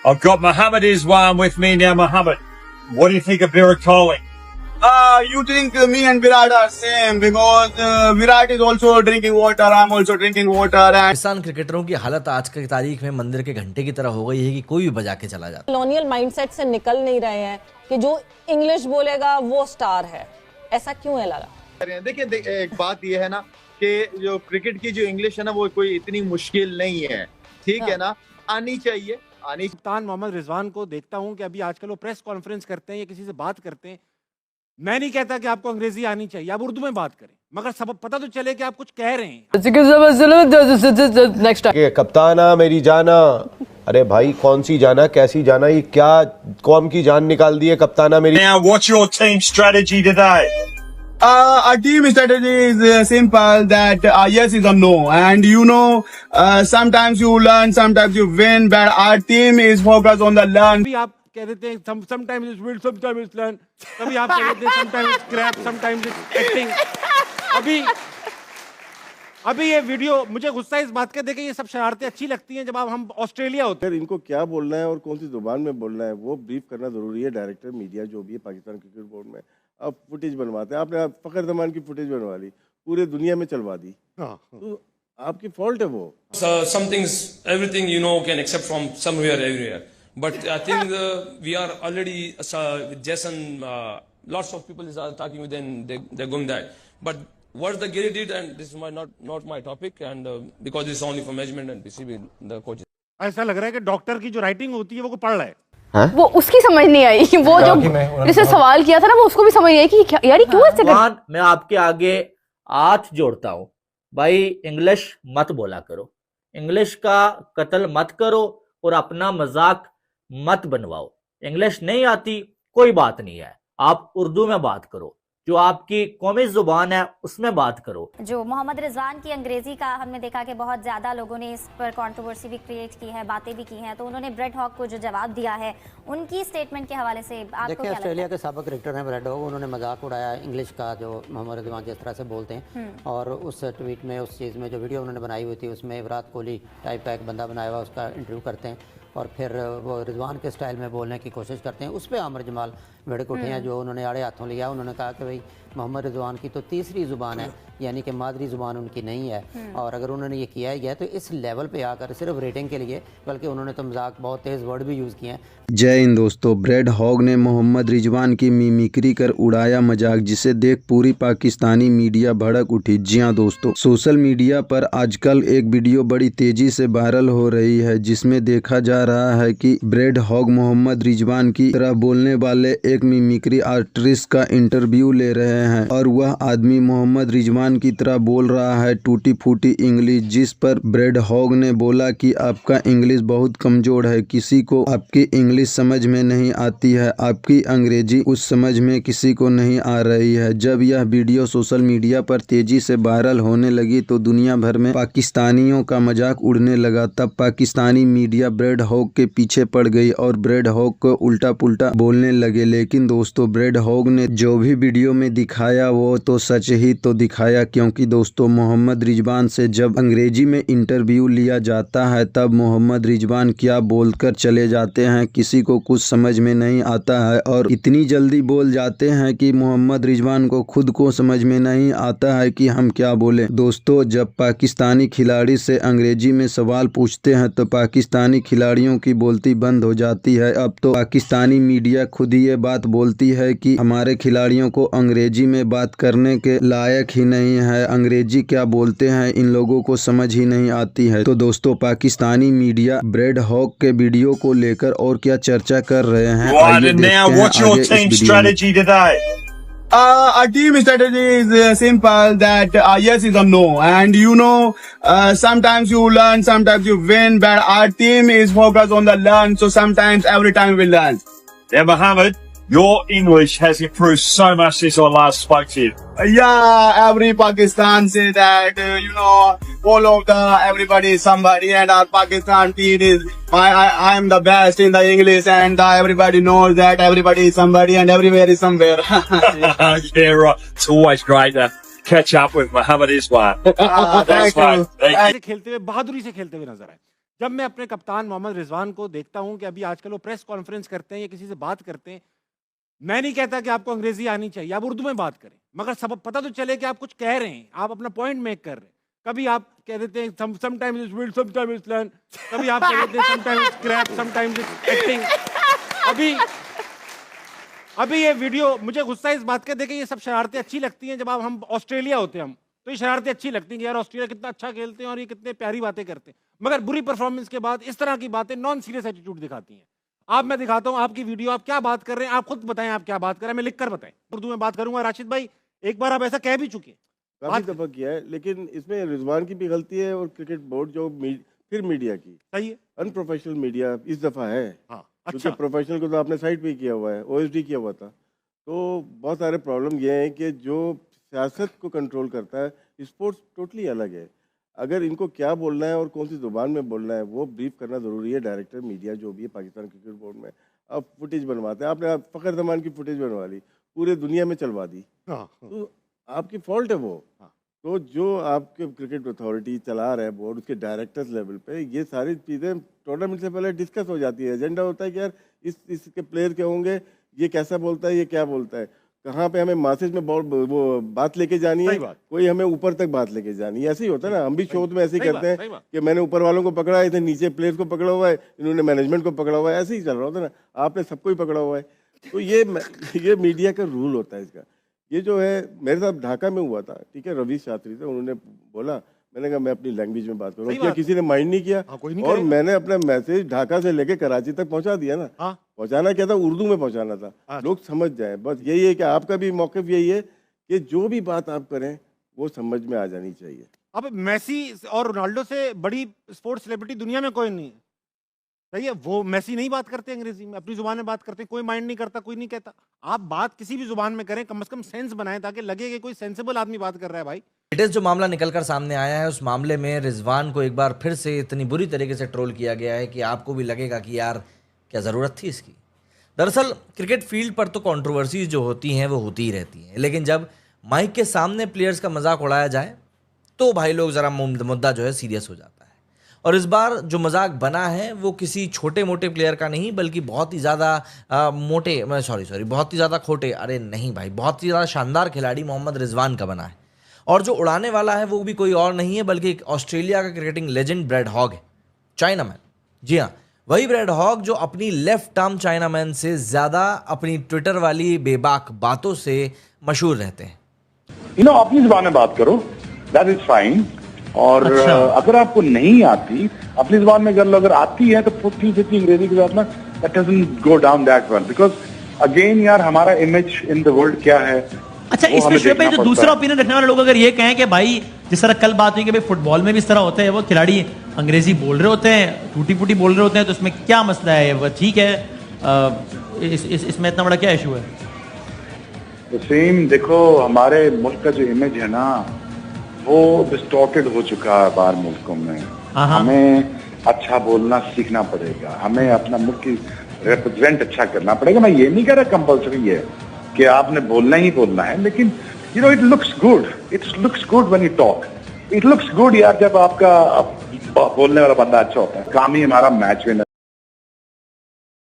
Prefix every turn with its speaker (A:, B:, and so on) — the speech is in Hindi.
A: I've got Mohammed Iswan with me now. Mohammed, what do you think of Virat Kohli?
B: You think me and Virat are same because Virat is also drinking water. I'm also drinking water. And
C: Pakistan क्रिकेटरों की हालत आज की तारीख में मंदिर के घंटे की तरह हो गई है कि कोई भी बजा के चला जाता है।
D: कॉलोनियल माइंडसेट से निकल नहीं रहे हैं कि जो इंग्लिश बोलेगा वो स्टार है। ऐसा क्यों है लगा?
E: देखिए एक बात ये है ना कि जो क्रिकेट की जो इंग्लिश है ना वो कोई इतनी मुश्किल नहीं है, ठीक है ना, आनी चाहिए।
F: कप्तान मोहम्मद रिजवान को देखता हूं कि अभी आजकल वो प्रेस कॉन्फ्रेंस करते हैं या किसी से बात करते हैं। मैं नहीं कहता कि आपको अंग्रेजी आनी चाहिए, आप उर्दू में बात करें, मगर सब पता तो चले कि आप कुछ कह रहे हैं।
G: नेक्स्ट कप्ताना मेरी जाना, अरे भाई कौन सी जाना, कैसी जाना, ये क्या कौम की जान निकाल दी है कप्ताना मेरी।
A: Now, what's your team strategy today?
B: our team strategy is simple that yes is a no, and sometimes you learn, sometimes you win, but our team is focused on the learn.
F: अभी आप कह देते हैं sometimes it's win, sometimes it's learn, कभी आप कह देते हैं sometimes it's crap, sometimes it's acting। अभी ये वीडियो मुझे गुस्सा इस बात का देखे, ये सब शरारतें अच्छी लगती हैं जब हम ऑस्ट्रेलिया होते हैं।
H: इनको क्या बोलना है और कौन सी जुबान में बोलना है वो ब्रीफ करना जरूरी है। डायरेक्टर मीडिया जो भी है पाकिस्तान क्रिकेट बोर्ड में, अब फुटेज बनवाते हैं, आपने फखर जमान की फुटेज बनवा ली, पूरे दुनिया में चलवा दी, तो आपकी फॉल्ट है वो।
I: Some things, everything can accept from somewhere, everywhere. But I think we are already with Jason. Lots of people are talking with them. They're going that. But what the Gary did, and this is not my topic, and because it's only for management and PCB, the coaches.
F: ऐसा लग रहा है कि डॉक्टर की जो राइटिंग होती है वो पढ़ रहा है।
J: वो उसकी समझ नहीं आई, वो जो जिसने सवाल किया था ना वो उसको भी समझ नहीं आई कि यार ये क्यों ऐसे कर।
K: मैं आपके आगे हाथ जोड़ता हूँ भाई, इंग्लिश मत बोला करो, इंग्लिश का कत्ल मत करो और अपना मजाक मत बनवाओ। इंग्लिश नहीं आती कोई बात नहीं है, आप उर्दू में बात करो, जो आपकी कौमी जुबान है उसमें बात करो।
L: जो मोहम्मद रिजवान की अंग्रेजी का हमने देखा कि बहुत ज़्यादा लोगों ने इस पर कंट्रोवर्सी भी क्रिएट की है, बातें भी की हैं, तो उन्होंने ब्रेड हॉक को जो जवाब दिया है उनकी स्टेटमेंट के हवाले से आपको क्या लगता है?
M: ऑस्ट्रेलिया के साबिक क्रिकेटर हैं ब्रेड हॉक, उन्होंने मजाक उड़ाया इंग्लिश का, जो मोहम्मद रिजवान जिस तरह से बोलते हैं, और उस ट्वीट में उस चीज़ में जो वीडियो उन्होंने बनाई हुई थी उसमें विराट कोहली टाइप का एक बंदा बनाया हुआ उसका इंटरव्यू करते हैं और फिर वो रिजवान के स्टाइल में बोलने की कोशिश करते हैं। उस पर आमिर जमाल भड़क उठे हैं, जो उन्होंने आड़े हाथों लिया। उन्होंने कहा कि भाई मोहम्मद रिजवान की तो तीसरी ज़ुबान है, यानी कि मादरी ज़ुबान उनकी नहीं है, और अगर उन्होंने ये किया है तो इस लेवल पे आकर सिर्फ रेटिंग के लिए, बल्कि उन्होंने तो मजाक बहुत तेज़ वर्ड भी यूज़ किए हैं।
N: जय हिंद दोस्तों, ब्रेड हॉग ने मोहम्मद रिजवान की मिमिक्री कर उड़ाया मजाक, जिसे देख पूरी पाकिस्तानी मीडिया भड़क उठी। जी हाँ दोस्तों, सोशल मीडिया पर आजकल एक वीडियो बड़ी तेजी से वायरल हो रही है, जिसमें देखा जा रहा है कि ब्रेड हॉग मोहम्मद रिजवान की तरह बोलने वाले एक मिमिक्री आर्टिस्ट का इंटरव्यू ले रहे हैं, और वह आदमी मोहम्मद रिजवान की तरह बोल रहा है टूटी फूटी इंग्लिश, जिस पर ब्रेड हॉग ने बोला कि आपका इंग्लिश बहुत कमजोर है, किसी को आपकी इंग्लिश समझ में नहीं आती है, आपकी अंग्रेजी उस समझ में किसी को नहीं आ रही है। जब यह वीडियो सोशल मीडिया पर तेजी से वायरल होने लगी तो दुनिया भर में पाकिस्तानियों का मजाक उड़ने लगा। तब पाकिस्तानी मीडिया ब्रेड हॉग के पीछे पड़ गई और ब्रेड हॉग को उल्टा पुल्टा बोलने लगे। लेकिन दोस्तों, ब्रेड हॉग ने जो भी वीडियो में दिखाया वो तो सच ही तो दिखाया, क्योंकि दोस्तों मोहम्मद रिजवान से जब अंग्रेजी में इंटरव्यू लिया जाता है तब मोहम्मद रिजवान क्या बोलकर चले जाते हैं, किसी को कुछ समझ में नहीं आता है, और इतनी जल्दी बोल जाते हैं कि मोहम्मद रिजवान को खुद को समझ में नहीं आता है कि हम क्या बोलें। दोस्तों, जब पाकिस्तानी खिलाड़ी से अंग्रेजी में सवाल पूछते हैं तो पाकिस्तानी खिलाड़ियों की बोलती बंद हो जाती है। अब तो पाकिस्तानी मीडिया खुद ही ये बात बोलती है कि हमारे खिलाड़ियों को अंग्रेजी में बात करने के लायक ही नहीं है, अंग्रेजी क्या बोलते हैं इन लोगों को समझ ही नहीं आती है। तो दोस्तों, पाकिस्तानी मीडिया ब्रेड हॉग के वीडियो को लेकर और क्या चर्चा कर रहे हैं, आइए देखते हैं आगे इस वीडियो में।
B: Our team strategy is simple that yes is a no, and sometimes you learn, sometimes you win, but our team is focused on the learn, so sometimes every time we learn.
A: Now, Mohammed, your English has improved so much since I last spoke to you.
B: Yeah, every Pakistan say that, all of everybody is somebody, and our Pakistan team is, I am the best in the English, and everybody knows that everybody is somebody and everywhere is somewhere.
A: Yeah, right. It's always great to catch up with Mohammed Iswan.
B: Thank you.
F: खेलते हुए बहादुरी से खेलते हुए नजर आए। जब मैं अपने कप्तान मोहम्मद रिजवान को देखता हूं कि अभी आजकल वो प्रेस कॉन्फ्रेंस करते हैं या किसी से बात करते हैं, मैं नहीं कहता कि आपको अंग्रेजी आनी चाहिए, आप उर्दू में बात करें, मगर सब पता तो चले कि आप कुछ कह रहे हैं, आप अपना पॉइंट मेक कर रहे हैं। कभी आप कह देते हैं sometimes it's will, sometimes it's learn, कभी आप कह देते हैं sometimes it's crap, sometimes it's acting. अभी ये वीडियो, मुझे गुस्सा इस बात का, देखिए ये सब शरारतें अच्छी लगती हैं जब हम ऑस्ट्रेलिया होते हैं, हम तो ये शरारतें अच्छी लगती हैं कि यार ऑस्ट्रेलिया कितना अच्छा खेलते हैं और ये कितने प्यारी बातें करते हैं, मगर बुरी परफॉर्मेंस के बाद इस तरह की बातें नॉन सीरियस एटीट्यूड दिखाती हैं। आप, मैं दिखाता हूं आपकी वीडियो, आप क्या बात कर रहे हैं, आप खुद बताएं आप क्या बात कर रहे हैं, मैं लिखकर बताएं, उर्दू में बात करूंगा। राशिद भाई, एक बार आप ऐसा कह भी चुके हैं,
H: काफी दफा किया है, लेकिन इसमें रिजवान की भी गलती है और क्रिकेट बोर्ड जो फिर मीडिया की
F: सही है।
H: अनप्रोफेशनल मीडिया इस दफा है।
F: हाँ,
H: क्योंकि प्रोफेशनल को तो आपने साइड पे किया हुआ है, ओएसडी किया हुआ था, तो बहुत सारे प्रॉब्लम ये हैं कि जो सियासत को कंट्रोल करता है, स्पोर्ट्स टोटली अलग है। अगर इनको क्या बोलना है और कौन सी जुबान में बोलना है वो ब्रीफ करना ज़रूरी है। डायरेक्टर मीडिया जो भी है पाकिस्तान क्रिकेट बोर्ड में, अब फुटेज बनवाते हैं, आपने फ़खर जमान की फुटेज बनवा ली, पूरे दुनिया में चलवा दी, तो आपकी फॉल्ट है वो। तो जो आपके क्रिकेट अथॉरिटी चला रहा है बोर्ड, उसके डायरेक्टर्स लेवल पे ये सारी चीज़ें टूर्नामेंट से पहले डिस्कस हो जाती है। एजेंडा होता है कि यार इसके प्लेयर क्या होंगे, ये कैसा बोलता है, ये क्या बोलता है, कहाँ पे हमें मैसेज में वो बात लेके जानी है, कोई हमें ऊपर तक बात लेके जानी है। ऐसे ही होता है ना, हम भी शो में ऐसे ही करते हैं कि मैंने ऊपर वालों को पकड़ा है, इधर नीचे प्लेयर्स को पकड़ा हुआ है, इन्होंने मैनेजमेंट को पकड़ा हुआ है, ऐसे ही चल रहा होता है ना, आपने सबको ही पकड़ा हुआ है। तो ये मीडिया का रूल होता है इसका। ये जो है मेरे साथ ढाका में हुआ था, ठीक है, रवि शास्त्री थे, उन्होंने बोला, मैंने कहा मैं अपनी लैंग्वेज में बात करूँ, क्या किसी ने माइंड नहीं किया? और मैंने अपना मैसेज ढाका से लेके कराची तक पहुंचा दिया ना। पहुंचाना क्या था, उर्दू में पहुंचाना था, लोग समझ जाए। बस यही है कि आपका भी मौक़िफ़ यही है कि जो भी बात आप करें वो समझ में आ जानी चाहिए।
F: अब मेसी और रोनाल्डो से बड़ी स्पोर्ट्स सेलिब्रिटी दुनिया में कोई नहीं है, सही है, वो मेसी नहीं बात करते अंग्रेजी में, अपनी जुबान में बात करते हैं, कोई माइंड नहीं करता, कोई नहीं कहता। आप बात किसी भी जुबान में करें, कम से कम सेंस बनाएं ताकि लगे कि कोई सेंसिबल आदमी बात कर रहा है। भाई
C: लेटेस्ट जो मामला निकलकर सामने आया है, उस मामले में रिजवान को एक बार फिर से इतनी बुरी तरीके से ट्रोल किया गया है कि आपको भी लगेगा कि यार क्या ज़रूरत थी इसकी। दरअसल क्रिकेट फील्ड पर तो कंट्रोवर्सीज जो होती हैं वो होती ही रहती हैं, लेकिन जब माइक के सामने प्लेयर्स का मजाक उड़ाया जाए तो भाई लोग ज़रा मुद्दा जो है सीरियस हो जाता है। और इस बार जो मजाक बना है वो किसी छोटे मोटे प्लेयर का नहीं, बल्कि बहुत ही ज़्यादा बहुत ही ज़्यादा खोटे, अरे नहीं भाई, बहुत ही ज़्यादा शानदार खिलाड़ी मोहम्मद रिजवान का बना है। और जो उड़ाने वाला है वो भी कोई और नहीं है बल्कि एक ऑस्ट्रेलिया का क्रिकेटिंग लेजेंड ब्रैड हॉग है, चाइनामैन। जी हाँ, वही ब्रैड हॉग जो अपनी लेफ्ट आर्म चाइनामैन से ज़्यादा अपनी ट्विटर वाली बेबाक बातों से मशहूर रहते हैं।
O: अपनी जुबान में बात करो, दैट इज फाइन। और अगर आपको नहीं आती, अपनी जुबान में कर लो, अगर आती है तो पुट्टी से अंग्रेजी के साथ ना, that doesn't go down that well, because again यार हमारा इमेज इन द वर्ल्ड क्या है।
P: अच्छा, इसमें शुभ भाई जो दूसरा ओपिनियन रखने वाले लोग अगर ये कहें कि भाई जिस तरह कल बात हुई कि भाई फुटबॉल में भी इस तरह होता है, वो खिलाड़ी अंग्रेजी बोल रहे होते हैं, टूटी फूटी बोल रहे होते हैं, तो इसमें क्या मसला है? वो ठीक है, इसमें इतना बड़ा क्या इशू है?
O: सेम देखो, हमारे मुल्क का जो इमेज है ना वो डिस्टॉर्टेड हो चुका है बाहर मुल्कों में। हमें अच्छा बोलना सीखना पड़ेगा, हमें अपना मुल्क की रिप्रेजेंट अच्छा करना पड़ेगा। मैं ये नहीं कह रहा कंपल्सरी है कि आपने बोलना ही बोलना है, लेकिन you know it looks good when you talk, it looks good यार जब आपका बोलने वाला बंदा अच्छा होता है। काम ही हमारा मैच विनर